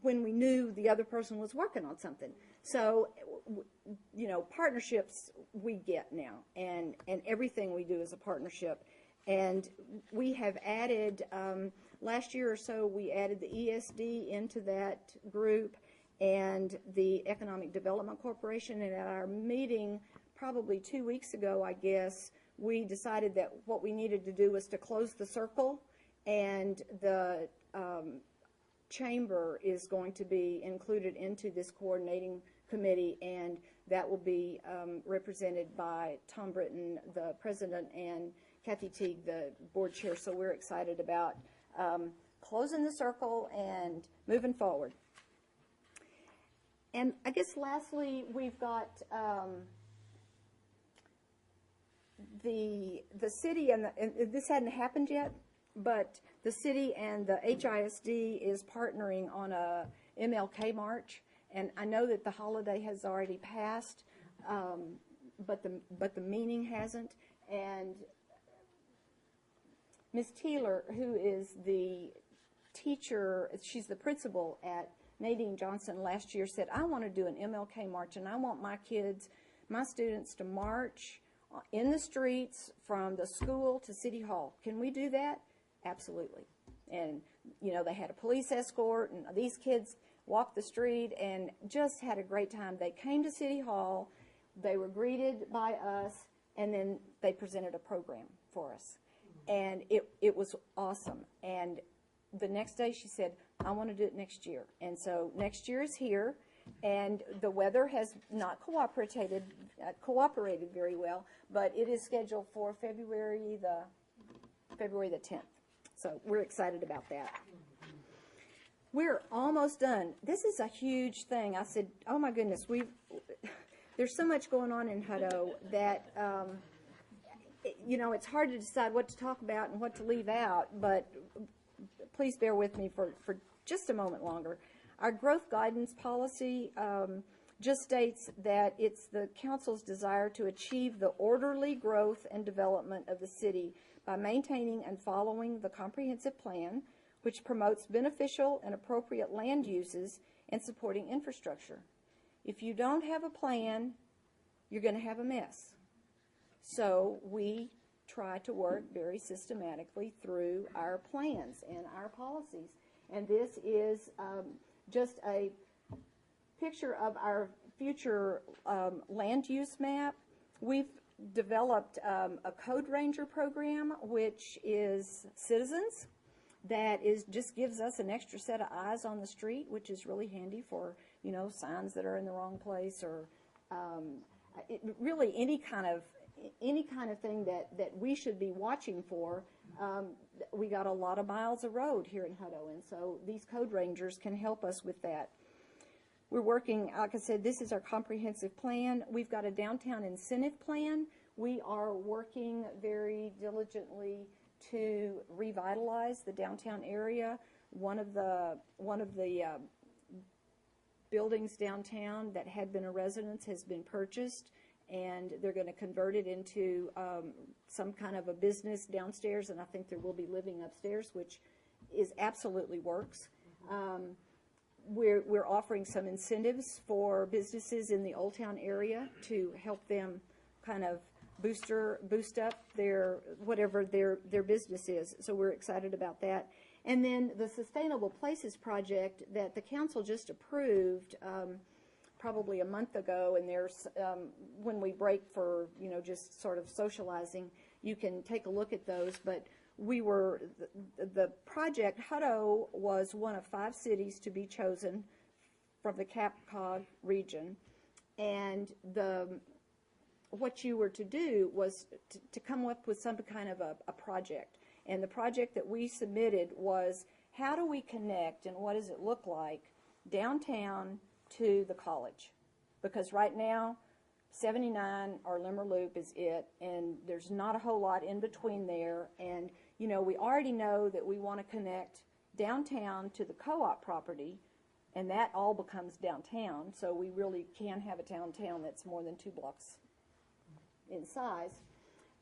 when we knew the other person was working on something. So, partnerships we get now, and everything we do is a partnership. And we have added, last year or so, we added the ESD into that group and the Economic Development Corporation. And at our meeting probably 2 weeks ago, I guess, we decided that what we needed to do was to close the circle, and the chamber is going to be included into this coordinating committee, and that will be represented by Tom Britton, the president, and Kathy Teague, the board chair. So we're excited about closing the circle and moving forward. And I guess lastly, we've got the city, and this hadn't happened yet, but the city and the HISD is partnering on a MLK March. And I know that the holiday has already passed, but the meaning hasn't. And Ms. Teeler, who is the teacher, she's the principal at Nadine Johnson last year said, I want to do an MLK march, and I want my kids, my students to march in the streets from the school to City Hall. Can we do that? Absolutely. And, you know, they had a police escort, and these kids walked the street and just had a great time. They came to City Hall, they were greeted by us, and then they presented a program for us. And it was awesome. And the next day she said, I want to do it next year. And so next year is here, and the weather has not cooperated very well, but it is scheduled for February the 10th. So we're excited about that. We're almost done. This is a huge thing. I said, oh my goodness, there's so much going on in Hutto that, you know, it's hard to decide what to talk about and what to leave out, but please bear with me for just a moment longer. Our growth guidance policy just states that it's the council's desire to achieve the orderly growth and development of the city by maintaining and following the comprehensive plan, which promotes beneficial and appropriate land uses and supporting infrastructure. If you don't have a plan, you're going to have a mess. So we try to work very systematically through our plans and our policies. And this is just a picture of our future land use map. We've developed a Code Ranger program, which is citizens. That just gives us an extra set of eyes on the street, which is really handy for, you know, signs that are in the wrong place, or really any kind of thing that we should be watching for. We got a lot of miles of road here in Hutto, and so these Code Rangers can help us with that. We're working, like I said, this is our comprehensive plan. We've got a downtown incentive plan. We are working very diligently to revitalize the downtown area. One of the buildings downtown that had been a residence has been purchased, and they're going to convert it into some kind of a business downstairs, and I think there will be living upstairs, which absolutely works. We're offering some incentives for businesses in the Old Town area to help them kind of boost up their whatever their business is. So we're excited about that. And then the Sustainable Places project that the council just approved probably a month ago, and there's when we break for, you know, just sort of socializing, you can take a look at those. But the project, Hutto was one of 5 cities to be chosen from the Cape Cod region, and what you were to do was to come up with some kind of a project. And the project that we submitted was, how do we connect and what does it look like downtown to the college? Because right now, 79 or Limmer Loop is it, and there's not a whole lot in between there. And, you know, we already know that we want to connect downtown to the co-op property, and that all becomes downtown. So we really can have a downtown that's more than 2 blocks in size.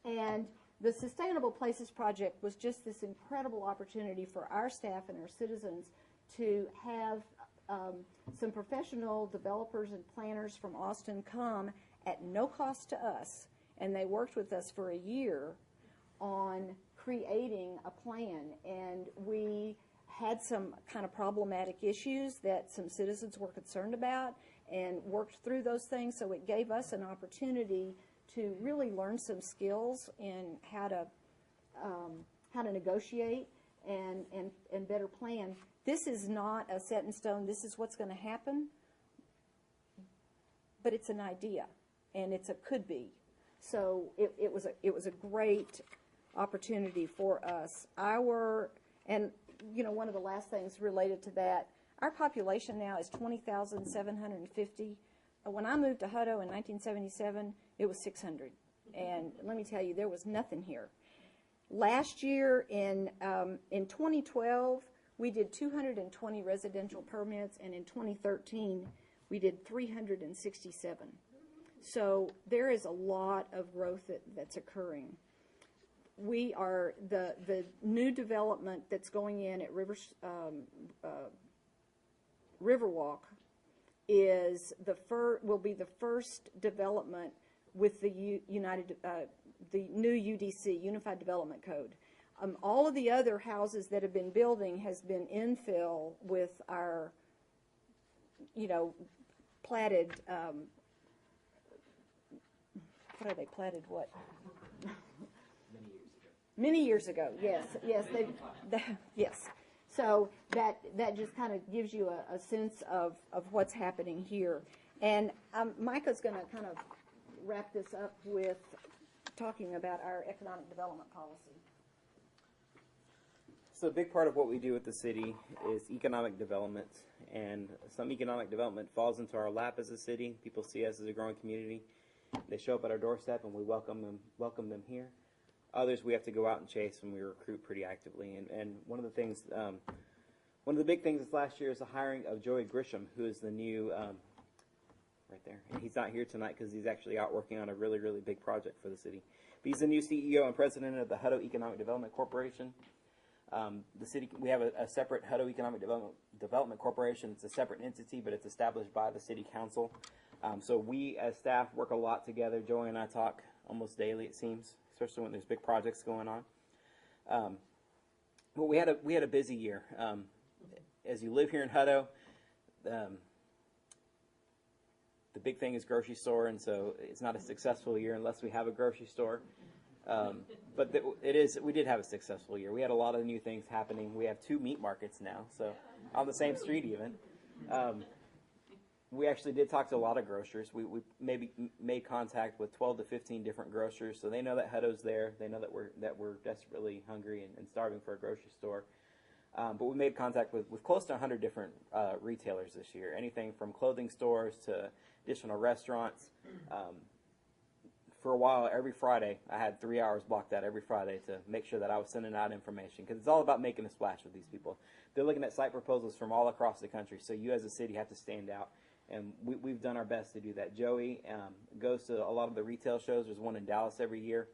And the Sustainable Places project was just this incredible opportunity for our staff and our citizens to have some professional developers and planners from Austin come at no cost to us, and they worked with us for a year on creating a plan. And we had some kind of problematic issues that some citizens were concerned about, and worked through those things. So it gave us an opportunity to really learn some skills in how to negotiate and better plan. This is not a set in stone, this is what's going to happen, but it's an idea, and it's a could be. So it was a great opportunity for us. And you know, one of the last things related to that, our population now is 20,750. When I moved to Hutto in 1977, it was 600. And let me tell you, there was nothing here. Last year in 2012, we did 220 residential permits, and in 2013, we did 367. So there is a lot of growth that's occurring. We are, the new development that's going in at Riverwalk will be the first development with the the new UDC, Unified Development Code. All of the other houses that have been building has been infill with our, platted, what are they, platted what? Many years ago, yes. Yes. So that just kind of gives you a sense of what's happening here. And Micah's going to kind of wrap this up with talking about our economic development policy. So a big part of what we do with the city is economic development, and some economic development falls into our lap as a city. People see us as a growing community. They show up at our doorstep, and we welcome them here. Others we have to go out and chase, and we recruit pretty actively. And one of the big things this last year is the hiring of Joey Grisham, who is the new, right there. And he's not here tonight because he's actually out working on a really, really big project for the city. But he's the new CEO and president of the Hutto Economic Development Corporation. The city, we have a separate Hutto Economic Development Corporation. It's a separate entity, but it's established by the city council. So we as staff work a lot together. Joey and I talk almost daily, it seems, especially when there's big projects going on. But we had a busy year. As you live here in Hutto, the big thing is grocery store, and so it's not a successful year unless we have a grocery store. But we did have a successful year. We had a lot of new things happening. We have 2 meat markets now, so on the same street even. We actually did talk to a lot of grocers. We maybe made contact with 12 to 15 different grocers, so they know that Hutto's there. They know that we're desperately hungry and starving for a grocery store. But we made contact with close to 100 different retailers this year, anything from clothing stores to additional restaurants. For a while, every Friday, I had 3 hours blocked out every Friday to make sure that I was sending out information, because it's all about making a splash with these people. They're looking at site proposals from all across the country, so you as a city have to stand out, and we've done our best to do that. Joey goes to a lot of the retail shows. There's one in Dallas every year.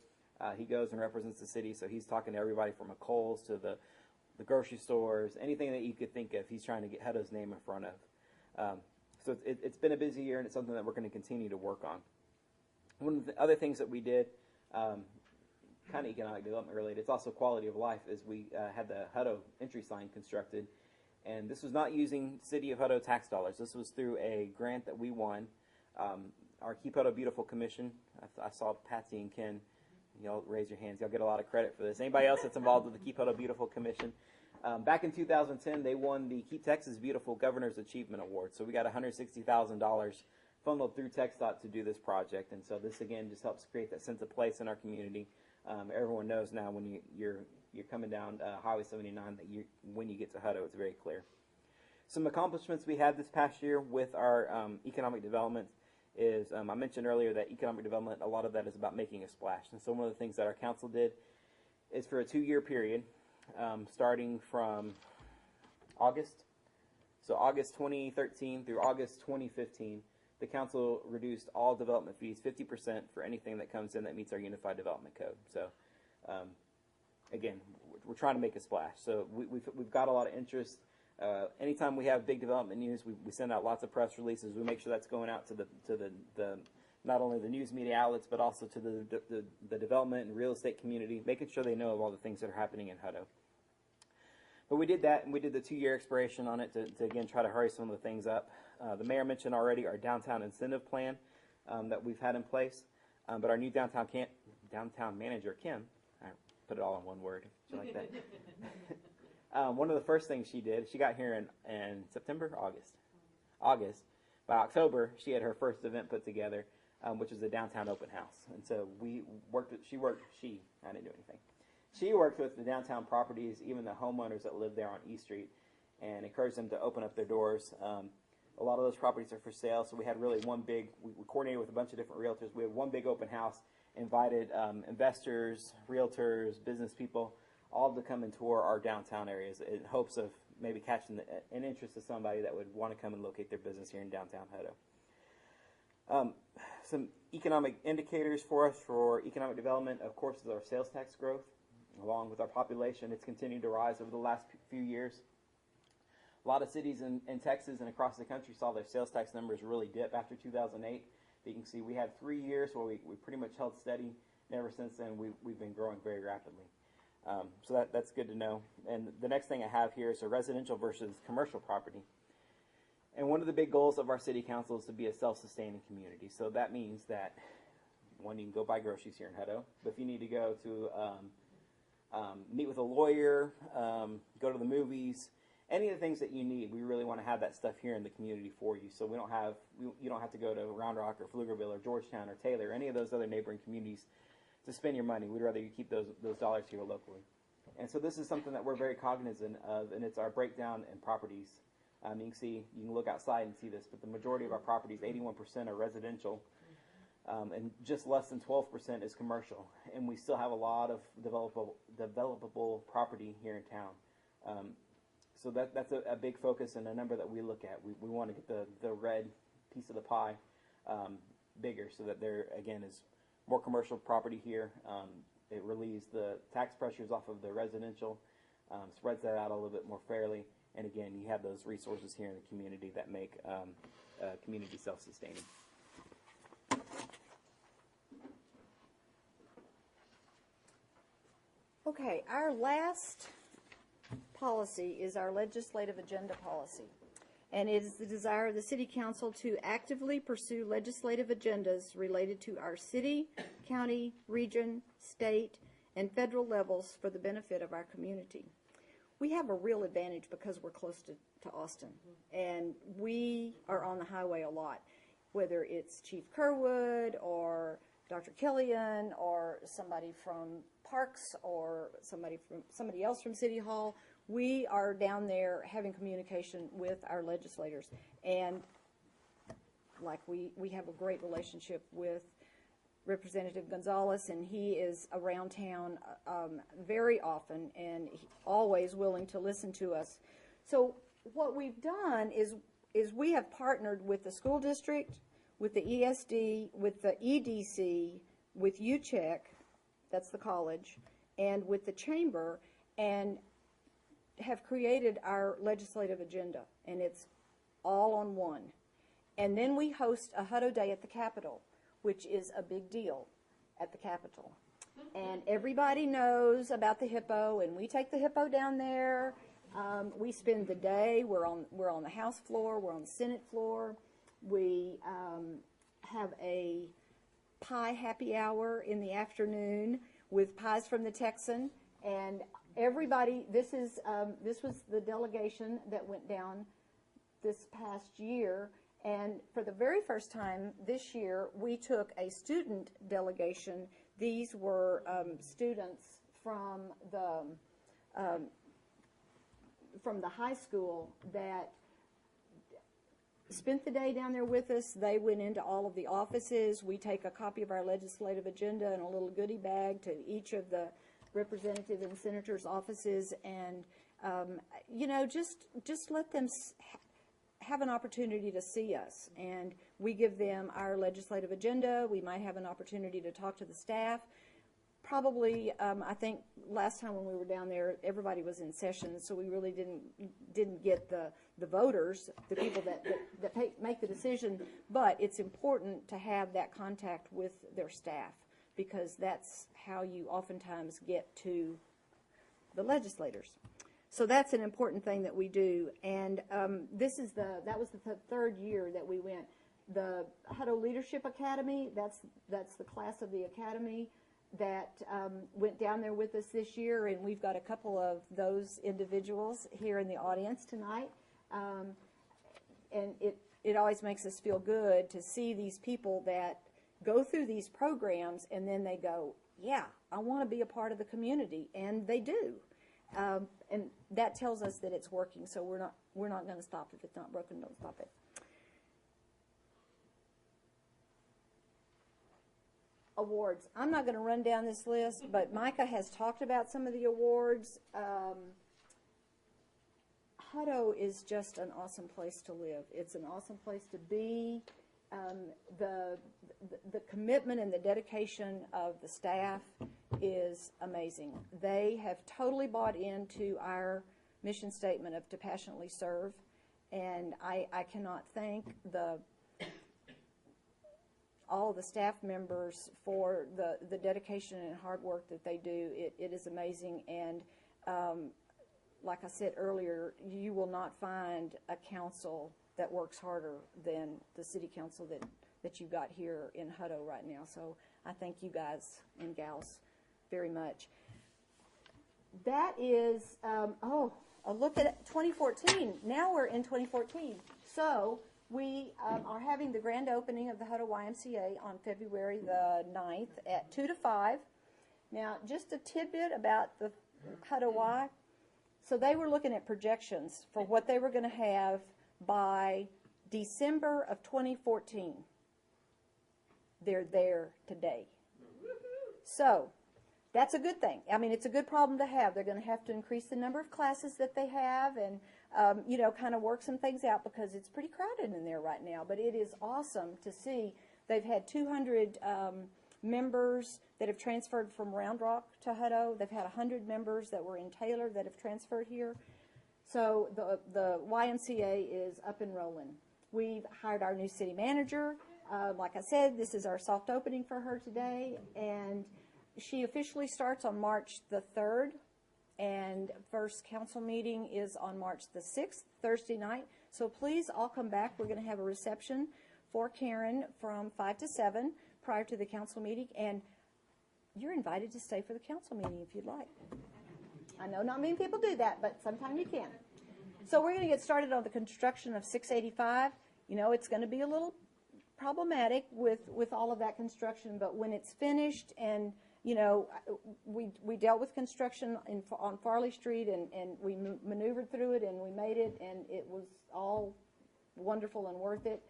He goes and represents the city, so he's talking to everybody from a Kohl's to the grocery stores, anything that you could think of, he's trying to get Hutto's name in front of. So it's been a busy year, and it's something that we're going to continue to work on. One of the other things that we did, kind of economic development related, it's also quality of life, is we had the Hutto entry sign constructed. And this was not using City of Hutto tax dollars. This was through a grant that we won. Our Keep Hutto Beautiful Commission, I saw Patsy and Ken, y'all raise your hands. Y'all get a lot of credit for this. Anybody else that's involved with the Keep Hutto Beautiful Commission? Back in 2010, they won the Keep Texas Beautiful Governor's Achievement Award. So we got $160,000 funneled through TxDOT to do this project, and so this again just helps create that sense of place in our community. Everyone knows now when you're coming down Highway 79 that when you get to Hutto, it's very clear. Some accomplishments we had this past year with our economic development is, I mentioned earlier that economic development, a lot of that is about making a splash, and so one of the things that our council did is for a 2-year period, starting from August 2013 through August 2015, the council reduced all development fees 50% for anything that comes in that meets our Unified Development Code. So, again, we're trying to make a splash. So we've got a lot of interest. Anytime we have big development news, we send out lots of press releases. We make sure that's going out to the not only the news media outlets, but also to the development and real estate community, making sure they know of all the things that are happening in Hutto. But we did that, and we did the 2-year expiration on it to again, try to hurry some of the things up. The mayor mentioned already our downtown incentive plan that we've had in place. But our new downtown manager, Kim, I put it all in one word, if you like that. One of the first things she did, she got here in September, August. By October, she had her first event put together, which was a downtown open house. And so I didn't do anything. She worked with the downtown properties, even the homeowners that live there on East Street, and encouraged them to open up their doors. A lot of those properties are for sale, so we had really we coordinated with a bunch of different realtors. We had one big open house, invited investors, realtors, business people, all to come and tour our downtown areas in hopes of maybe catching an interest of somebody that would want to come and locate their business here in downtown Hutto. Some economic indicators for us for economic development, of course, is our sales tax growth. Along with our population, it's continued to rise over the last few years. A lot of cities in Texas and across the country saw their sales tax numbers really dip after 2008. But you can see we had 3 years where we pretty much held steady, and ever since then we've been growing very rapidly. So that's good to know. And the next thing I have here is a residential versus commercial property. And one of the big goals of our city council is to be a self-sustaining community. So that means that, one, you can go buy groceries here in Hutto, but if you need to go to meet with a lawyer, go to the movies, any of the things that you need, we really want to have that stuff here in the community for you. So you don't have to go to Round Rock or Pflugerville or Georgetown or Taylor, any of those other neighboring communities to spend your money. We'd rather you keep those dollars here locally. And so this is something that we're very cognizant of, and it's our breakdown in properties. You can look outside and see this, but the majority of our properties, 81%, are residential, and just less than 12% is commercial. And we still have a lot of developable property here in town. So that's a big focus and a number that we look at. We want to get the red piece of the pie bigger, so that there, again, is more commercial property here. It relieves the tax pressures off of the residential, spreads that out a little bit more fairly. And again, you have those resources here in the community that make community self-sustaining. Okay, our last policy is our legislative agenda policy. And it is the desire of the City Council to actively pursue legislative agendas related to our city, county, region, state, and federal levels for the benefit of our community. We have a real advantage because we're close to Austin, and we are on the highway a lot, whether it's Chief Kerwood or Dr. Killian or somebody from Parks or somebody else from City Hall. We are down there having communication with our legislators, and like we have a great relationship with Representative Gonzalez, and he is around town very often and always willing to listen to us. So what we've done is we have partnered with the school district, with the ESD, with the EDC, with UCHEC, that's the college, and with the chamber, and have created our legislative agenda, and it's all on one. And then we host a Hutto Day at the Capitol, which is a big deal at the Capitol. And everybody knows about the hippo, and we take the hippo down there. We spend the day. We're on the House floor. We're on the Senate floor. We have a pie happy hour in the afternoon with pies from the Texan. And everybody, this was the delegation that went down this past year. And for the very first time this year, we took a student delegation. These were students from the high school that spent the day down there with us. They went into all of the offices. We take a copy of our legislative agenda and a little goodie bag to each of the representative and senators' offices, and just let them have an opportunity to see us. And we give them our legislative agenda. We might have an opportunity to talk to the staff. Probably, I think last time when we were down there, everybody was in session, so we really didn't get the voters, the people that make the decision. But it's important to have that contact with their staff, because that's how you oftentimes get to the legislators. So that's an important thing that we do. And that was the third year that we went. The Hutto Leadership Academy, that's the class of the academy that went down there with us this year, and we've got a couple of those individuals here in the audience tonight. And it always makes us feel good to see these people that go through these programs, and then they go, yeah, I want to be a part of the community, and they do. And that tells us that it's working, so we're not going to stop. If it's not broken, don't stop it. Awards. I'm not going to run down this list, but Micah has talked about some of the awards. Hutto is just an awesome place to live. It's an awesome place to be. The commitment and the dedication of the staff is amazing. They have totally bought into our mission statement of to passionately serve. And I cannot thank all of the staff members for the dedication and hard work that they do. It is amazing. And like I said earlier, you will not find a council that works harder than the city council that you've got here in Hutto right now. So I thank you guys and gals very much. That is, a look at 2014. Now we're in 2014. So we are having the grand opening of the Hutto YMCA on February the 9th at 2 to 5. Now, just a tidbit about the Hutto Y. So they were looking at projections for what they were going to have by December of 2014. They're there today. So that's a good thing. I mean, it's a good problem to have. They're going to have to increase the number of classes that they have and, kind of work some things out because it's pretty crowded in there right now. But it is awesome to see. They've had 200 members that have transferred from Round Rock to Hutto. They've had 100 members that were in Taylor that have transferred here. So the YMCA is up and rolling. We've hired our new city manager. Like I said, this is our soft opening for her today. And she officially starts on March the 3rd. And first council meeting is on March the 6th, Thursday night. So please all come back. We're going to have a reception for Karen from 5 to 7 prior to the council meeting. And you're invited to stay for the council meeting if you'd like. I know not many people do that, but sometimes you can. So we're going to get started on the construction of 685. It's going to be a little problematic with all of that construction, but when it's finished and we dealt with construction on Farley Street and we maneuvered through it and we made it and it was all wonderful and worth it.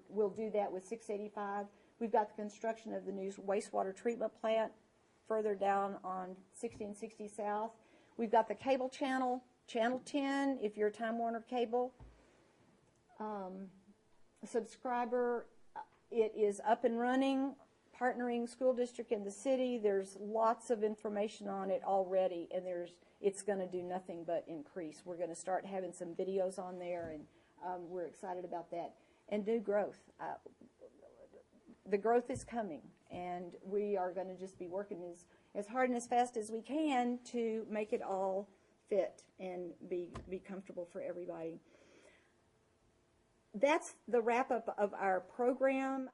We'll do that with 685. We've got the construction of the new wastewater treatment plant further down on 60 and 60 South. We've got the cable channel, Channel 10, if you're a Time Warner cable subscriber. It is up and running, partnering school district in the city. There's lots of information on it already, and it's going to do nothing but increase. We're going to start having some videos on there, and we're excited about that. And new growth. The growth is coming, and we are going to just be working as hard and as fast as we can to make it all fit and be comfortable for everybody. That's the wrap-up of our program.